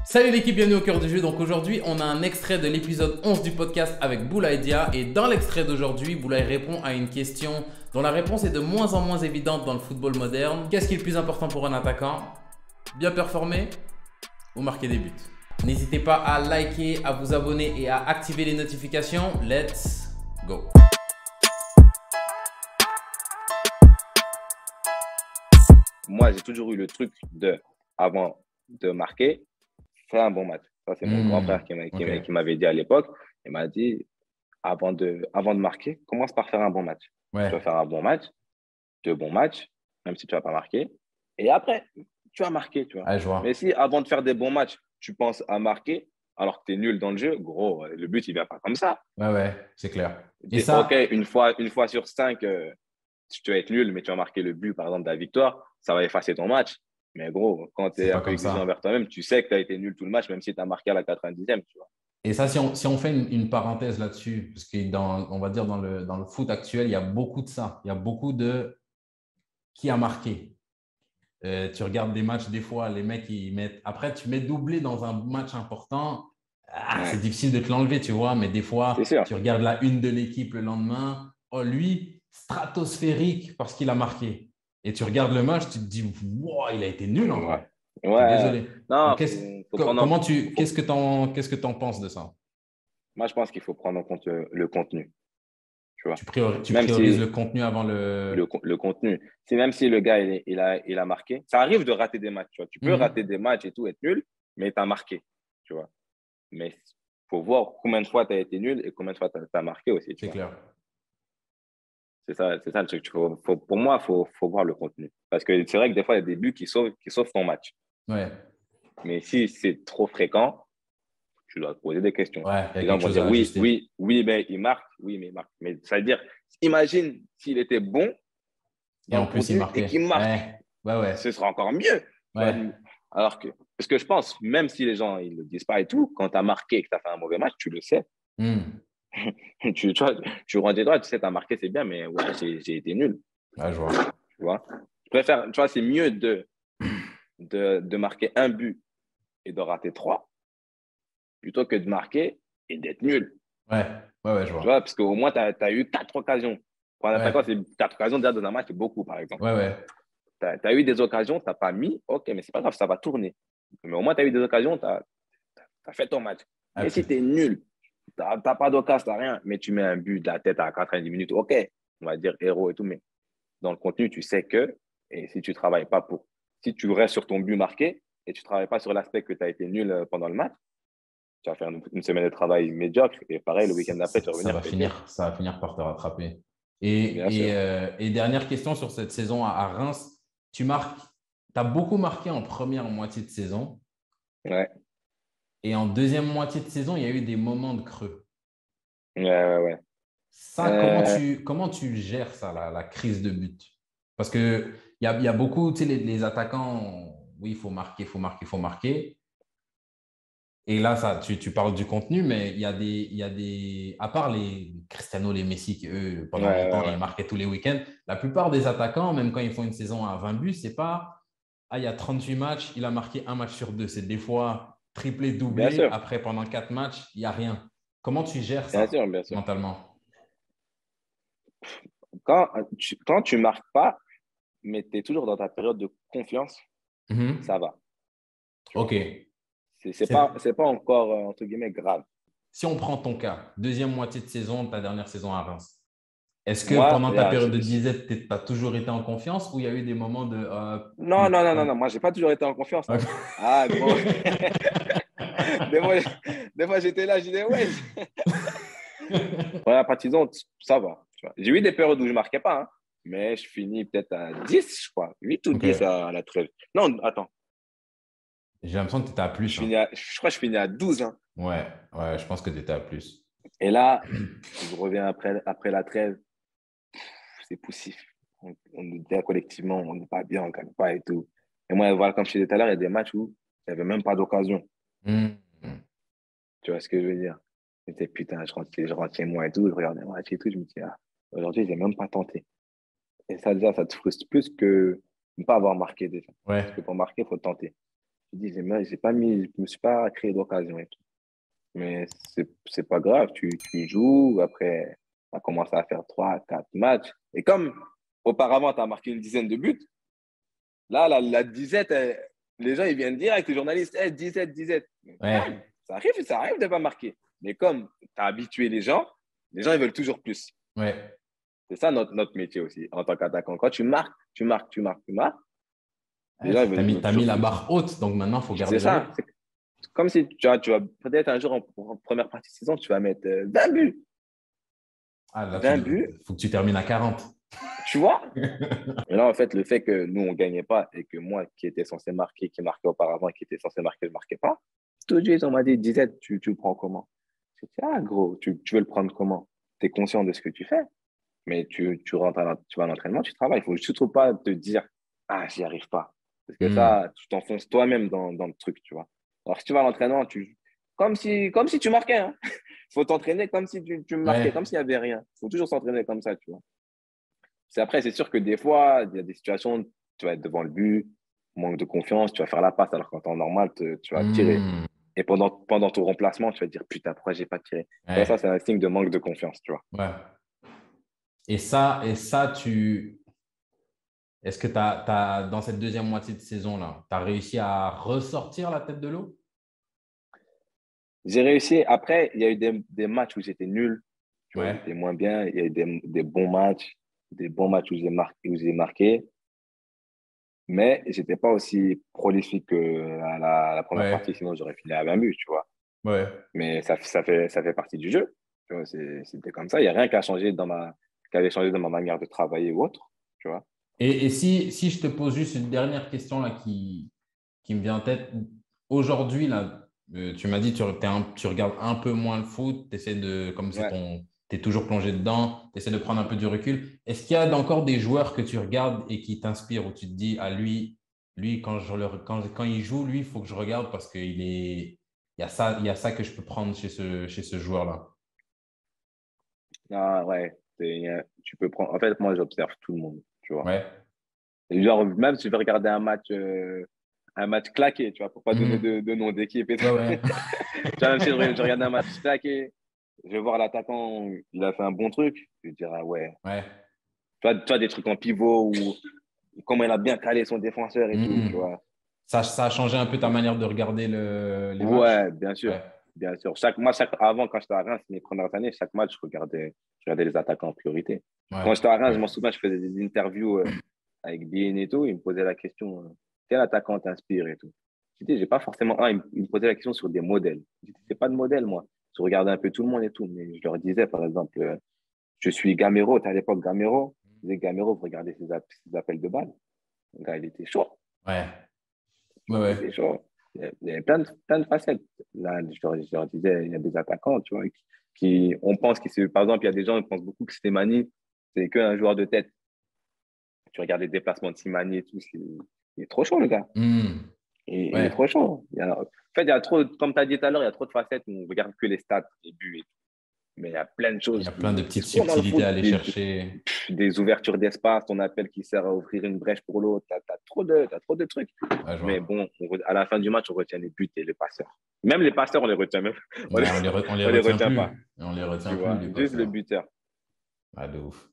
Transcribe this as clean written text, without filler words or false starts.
Salut l'équipe, bienvenue au cœur du jeu. Donc aujourd'hui, on a un extrait de l'épisode 11 du podcast avec Boulaye Dia. Et dans l'extrait d'aujourd'hui, Boulaye répond à une question dont la réponse est de moins en moins évidente dans le football moderne. Qu'est-ce qui est le plus important pour un attaquant? Bien performer ou marquer des buts? N'hésitez pas à liker, à vous abonner et à activer les notifications. Let's go! Moi, j'ai toujours eu le truc de, avant de marquer, faire un bon match. Ça, c'est mon grand frère qui m'avait dit à l'époque. Il m'a dit, avant de marquer, commence par faire un bon match. Ouais. Tu vas faire un bon match, deux bons matchs, même si tu ne vas pas marquer. Et après, tu vas marquer, tu vois. Ouais, je vois. Mais si avant de faire des bons matchs, tu penses à marquer, alors que tu es nul dans le jeu, gros, le but, il ne vient pas comme ça. Ouais, c'est clair. Et ça... OK, une fois sur cinq, tu vas être nul, mais tu vas marquer le but, par exemple, de la victoire, ça va effacer ton match. Mais gros, quand tu es un peu exigeant envers toi-même, tu sais que tu as été nul tout le match, même si tu as marqué à la 90e, tu vois. Et ça, si on fait une parenthèse là-dessus, parce que on va dire dans le foot actuel, il y a beaucoup de ça. Il y a beaucoup de qui a marqué. Tu regardes des matchs, des fois, les mecs, ils mettent. Après, tu mets doublé dans un match important. C'est difficile de te l'enlever, tu vois, mais des fois, tu regardes la une de l'équipe le lendemain. Oh, lui, stratosphérique parce qu'il a marqué. Et tu regardes le match, tu te dis, wow, il a été nul en vrai. Je suis désolé. Non, qu'est-ce que tu en penses de ça? Moi, je pense qu'il faut prendre en compte le contenu. Tu vois. Tu priorises le contenu avant le contenu. Même si le gars, il a marqué, ça arrive de rater des matchs. Tu vois. Tu peux rater des matchs et tout, être nul, mais tu as marqué. Tu vois. Mais il faut voir combien de fois tu as été nul et combien de fois tu as marqué aussi. C'est clair. C'est ça le truc. Pour moi, il faut voir le contenu. Parce que c'est vrai que des fois, il y a des buts qui sauvent ton match. Ouais. Mais si c'est trop fréquent, tu dois te poser des questions. Ouais, les gens vont dire oui, mais il marque. Oui, mais il marque. Mais ça veut dire, imagine s'il était bon et en plus il marquait. Et qu'il marque. Ouais. Ce sera encore mieux. Ouais. Alors que, parce que je pense, même si les gens ils le disent pas et tout, quand tu as marqué et que tu as fait un mauvais match, tu le sais. Tu rentres des droits, tu sais, tu as marqué, c'est bien, mais ouais, j'ai été nul. Ouais, je vois. Tu vois, je préfère, tu vois, c'est mieux de marquer un but et de rater trois plutôt que de marquer et d'être nul. Ouais, je vois. Tu vois, parce qu'au moins, tu as eu 4 occasions. Pour un attaquant, c'est 4 occasions déjà dans un match, c'est beaucoup, par exemple. Ouais. Tu as eu des occasions, tu n'as pas mis, ok, mais c'est pas grave, ça va tourner. Mais au moins, tu as eu des occasions, tu as fait ton match. Mais si tu es nul, tu n'as pas d'occasion, tu n'as rien, mais tu mets un but de la tête à 90 minutes, ok, on va dire héros et tout, mais dans le contenu, tu sais que, et si tu travailles pas si tu restes sur ton but marqué et tu ne travailles pas sur l'aspect que tu as été nul pendant le match, tu vas faire une semaine de travail médiocre et pareil, le week-end d'après, tu vas revenir. Ça va finir par te rattraper. Et dernière question sur cette saison à Reims, tu as beaucoup marqué en première moitié de saison. Ouais. Et en deuxième moitié de saison, il y a eu des moments de creux. Ouais. Ça, comment tu gères ça, la crise de but? Parce qu'il y a beaucoup, tu sais, les attaquants, oui, il faut marquer. Et là, ça, tu parles du contenu, mais il y a des, à part les Cristiano, les Messi, qui eux, pendant longtemps, ils marquaient tous les week-ends, la plupart des attaquants, même quand ils font une saison à 20 buts, c'est pas, il y a 38 matchs, il a marqué un match sur deux. C'est des fois triplé, doublé. Après, pendant 4 matchs, il n'y a rien. Comment tu gères ça bien sûr. mentalement? Quand tu ne marques pas, mais tu es toujours dans ta période de confiance, ça va. OK. C'est pas encore, entre guillemets, grave. Si on prend ton cas, deuxième moitié de saison, ta dernière saison à Reims, est-ce que pendant ta période de disette, tu as toujours été en confiance ou il y a eu des moments de… Non. Moi, je n'ai pas toujours été en confiance. Okay. Ah, gros. des fois, j'étais là, je disais, ouais. Première partie, ça va. J'ai eu des périodes où je ne marquais pas, hein, mais je finis peut-être à 10, je crois. 8 ou 10 à la trêve. Non, attends. J'ai l'impression que tu étais à plus. Je crois que je finis à 12. Hein. Ouais, je pense que tu étais à plus. Et là, je reviens après la trêve. C'est poussif. On nous dit collectivement, on n'est pas bien, on ne gagne pas et tout. Et moi, voilà, comme je disais tout à l'heure, il y a des matchs où il n'y avait même pas d'occasion. Tu vois ce que je veux dire? C'était putain, je rentre chez moi et tout, je regardais le match et tout, je me dis, aujourd'hui, je n'ai même pas tenté. Et ça, déjà, ça te frustre plus que ne pas avoir marqué déjà. Ouais. Parce que pour marquer, il faut tenter. Je dis, je me suis pas créé d'occasion et tout. Mais c'est pas grave, tu joues, après, tu as commencé à faire 3, 4 matchs. Et comme auparavant, tu as marqué une dizaine de buts, là, la disette, les gens, ils viennent dire avec les journalistes, hey, 17, 17. Ouais. Ça arrive de ne pas marquer. Mais comme tu as habitué les gens, ils veulent toujours plus. Ouais. C'est ça notre métier aussi, en tant qu'attaquant. Quand tu marques, tu marques, tu marques, tu marques, les Ouais, gens, c'est que ils veulent t'as mis toujours la plus. barre haute, donc maintenant, il faut C'est garder le ça. rythme. C'est comme si tu vas peut-être un jour en première partie de saison, tu vas mettre 20 buts. Ah, là, 20 buts, faut que tu termines à 40. tu vois? Et là, en fait, le fait que nous, on ne gagnait pas et que moi, qui étais censé marquer, qui marquait auparavant et qui était censé marquer, je ne marquais pas, tout de suite, on m'a dit, disette, tu le prends comment? J'ai dit, ah, gros, tu veux le prendre comment? Tu es conscient de ce que tu fais, mais tu rentres tu vas à l'entraînement, tu travailles. Il ne faut surtout pas te dire, ah, j'y arrive pas. Parce que Hmm. ça, tu t'enfonces toi-même dans le truc, tu vois. Alors, si tu vas à l'entraînement, comme si tu marquais, hein. Il faut t'entraîner comme si tu marquais, comme Ouais. s'il n'y avait rien. Il faut toujours s'entraîner comme ça, tu vois. Après, c'est sûr que des fois, il y a des situations, tu vas être devant le but, manque de confiance, tu vas faire la passe alors qu'en temps normal, tu vas tirer. Hmm. Et pendant ton remplacement, tu vas te dire, putain, pourquoi j'ai pas tiré? Tu vois, ça, Ouais. c'est un signe de manque de confiance, tu vois. Ouais. Et ça, est-ce que dans cette deuxième moitié de saison-là, tu as réussi à ressortir la tête de l'eau? J'ai réussi. Après, il y a eu des matchs où j'étais nul, tu vois, j'étais Ouais. moins bien. Il y a eu des bons matchs où j'ai marqué. Mais j'étais pas aussi prolifique qu'à la première partie, Ouais. sinon j'aurais fini à 20 buts, tu vois. Ouais. Mais ça fait partie du jeu. Tu vois, c'était comme ça. Il n'y a rien qui avait changé dans ma manière de travailler ou autre, tu vois. Et si je te pose juste une dernière question là qui me vient en tête, aujourd'hui, là, tu m'as dit tu regardes un peu moins le foot, comme Ouais. tu es toujours plongé dedans, tu essaies de prendre un peu du recul. Est-ce qu'il y a encore des joueurs que tu regardes et qui t'inspirent, où tu te dis, ah, lui quand il joue, lui, il faut que je regarde parce il y a ça que je peux prendre chez ce joueur-là. Ah, ouais. Tu peux prendre. En fait, moi, j'observe tout le monde, tu vois. Ouais. Et genre, même si je vais regarder un match claqué, tu vois, pour pas donner Mhm. de nom d'équipe et tout. Ouais, ouais. Tu vois, même si je regarde un match claqué, je vais voir l'attaquant, il a fait un bon truc. Je vais dire, ah ouais. Ouais. Tu vois, des trucs en pivot ou comment il a bien calé son défenseur et tout, tu Mhm. vois. Ça a changé un peu ta manière de regarder les matchs? Ouais, bien sûr. Ouais, Bien sûr. Avant, quand j'étais à Reims, mes premières années, chaque match, je regardais les attaquants en priorité. Quand ouais. j'étais à Reims, je m'en souviens, je faisais des interviews avec BN et tout. Il me posait la question, quel attaquant t'inspire et tout. Je dis, j'ai pas forcément un. Il me posait la question sur des modèles. Je dis, c'est pas de modèle, moi. Je regardais un peu tout le monde et tout. Mais je leur disais, par exemple, je suis Gamero. Tu à l'époque Gamero. Je disais, Gamero, vous regardez ses appels de balle. Le gars, il était chaud. Ouais, Tu ouais, vois, il était ouais. chaud. Il y avait plein de facettes. Là, je leur disais, il y a des attaquants, tu vois, on pense par exemple, il y a des gens qui pensent beaucoup que Slimani, c'est qu'un joueur de tête. Tu regardes les déplacements de Slimani et tout, il est trop chaud, le gars. Hmm. Il est trop Ouais. chaud. En fait, il y a trop, comme tu as dit tout à l'heure, il y a trop de facettes où on regarde que les stats, les buts et tout. Mais il y a plein de Il y choses a plein de qui petites se font dans le subtilités à foot. aller chercher. Des ouvertures d'espace, ton appel qui sert à ouvrir une brèche pour l'autre. T'as trop de trucs. Ouais, je Mais vois. bon, à la fin du match, on retient les buts et les passeurs. Même les passeurs, on les retient même. On les, Ouais, on les on les retient retient pas. plus. On les retient Tu plus, vois, les juste le passeurs. buteur. Ah, de ouf.